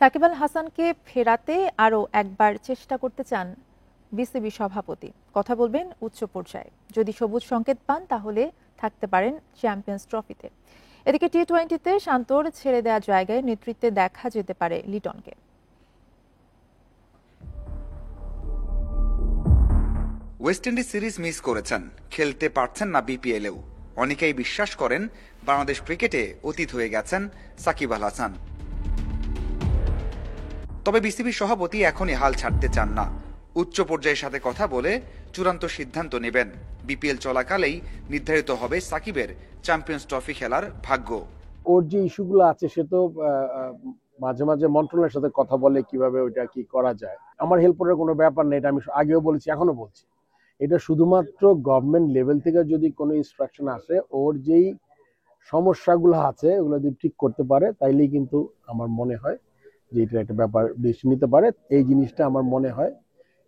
সাকিব আল হাসানকে ফেরাতে আরও একবার চেষ্টা করতে চান বিসিবি সভাপতি। কথা বলবেন উচ্চ পর্যায়ে। যদি সবুজ সংকেত পান তাহলে থাকতে পারেন চ্যাম্পিয়ন্স ট্রফিতে। এদিকে টি-20তে শান্তর ছেড়ে দেওয়া জায়গায় নেতৃত্বে দেখা যেতে পারে লিটনকে। ওয়েস্ট ইন্ডিজ সিরিজ মিস করেছেন, খেলতে পারছেন না বিপিএলেও। অনেকেই বিশ্বাস করেন বাংলাদেশ ক্রিকেটে অতীত হয়ে গেছেন সাকিব আল হাসান। তবে বিসিবি সভাপতি এখনই হাল ছাড়তে চান না। উচ্চ পর্যায়ের সাথে কথা বলে চূড়ান্ত সিদ্ধান্ত নেবেন। বিপিএল চলাকালেই নির্ধারিত হবে সাকিবের চ্যাম্পিয়ন্স ট্রফি খেলার ভাগ্য। ওর যে ইস্যুগুলো আছে সে তো মাঝে মাঝে মন্ত্রণালয়ের সাথে কথা বলে কিভাবে ওইটা কি করা যায়। আমার হেল্প করার কোনো ব্যাপার নেই, এটা আমি আগেও বলেছি, এখনো বলছি। এটা শুধুমাত্র গভর্নমেন্ট লেভেল থেকে যদি কোনো ইনস্ট্রাকশন আসে, ওর যেই সমস্যাগুলো আছে ওগুলো যদি ঠিক করতে পারে, তাইলেই কিন্তু আমার মনে হয় যে এটা একটা ব্যাপার ডিসিশন নিতে পারে। এই জিনিসটা আমার মনে হয়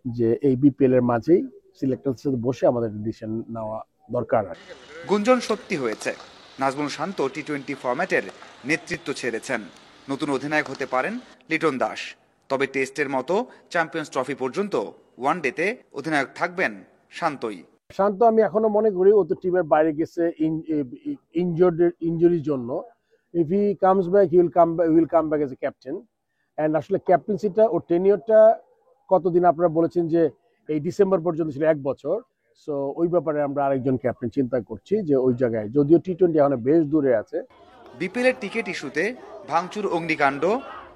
যে এই বিপিএল এর মাঝেই সিলেক্টরদের সাথে বসে আমাদের ডিসিশন নেওয়া দরকার। গুঞ্জন সত্যি হয়েছে, নাজমুল শান্ত টি-20 ফরম্যাটের নেতৃত্ব ছেড়েছেন। নতুন অধিনায়ক হতে পারেন লিটন দাস। তবে টেস্টের মতো চ্যাম্পিয়ন্স ট্রফি পর্যন্ত ওয়ানডেতে অধিনায়ক থাকবেন শান্তই। শান্ত আমি এখনো মনে করি ও তো টিমের বাইরে গেছে ইনজুরির জন্য। If he comes back he will come back as a captain. And আসলে ক্যাপ্টেন্সিটা ওর টেনিয়রটা কতদিন আপনারা বলেছেন যে এই ডিসেম্বর পর্যন্ত ছিল, 1 বছর। সো ওই ব্যাপারে আমরা আরেকজন ক্যাপ্টেন চিন্তা করছি যে ওই জায়গায়, যদিও টি-20 এখন বেশ দূরে আছে। বিপিএল এর টিকিট ইস্যুতে ভাঙচুর, অগ্নিকাণ্ড,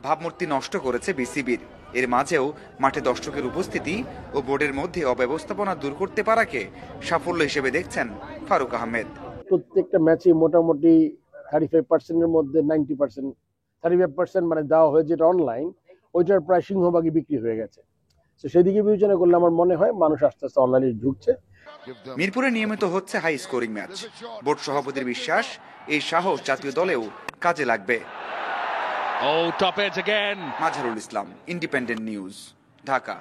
ভাবমূর্তি নষ্ট করেছে বিসিবির। এর মাঝেও মাঠে দর্শকের উপস্থিতি ও বোর্ডের মধ্যে অব্যবস্থাপনা দূর করতে পারাকে সাফল্য হিসেবে দেখছেন ফারুক আহমেদ। প্রত্যেকটা ম্যাচে মোটামুটি 35%-এর মধ্যে 90%, 35% মানে দেওয়া হয়ে যেটা অনলাইন, ওইটার প্রায় সিংহভাগই বিক্রি হয়ে গেছে। তো সেদিকে বিবেচনা করলে আমার মনে হয় মানুষ আস্তে আস্তে অনলাইনে ঢুকছে। মিরপুরে নিয়মিত হচ্ছে হাই স্কোরিং ম্যাচ। বোর্ড সভাপতির বিশ্বাস এই সাহস জাতীয় দলেও কাজে লাগবে। Oh, top edge again. Mazharul Islam, independent news, Dhaka.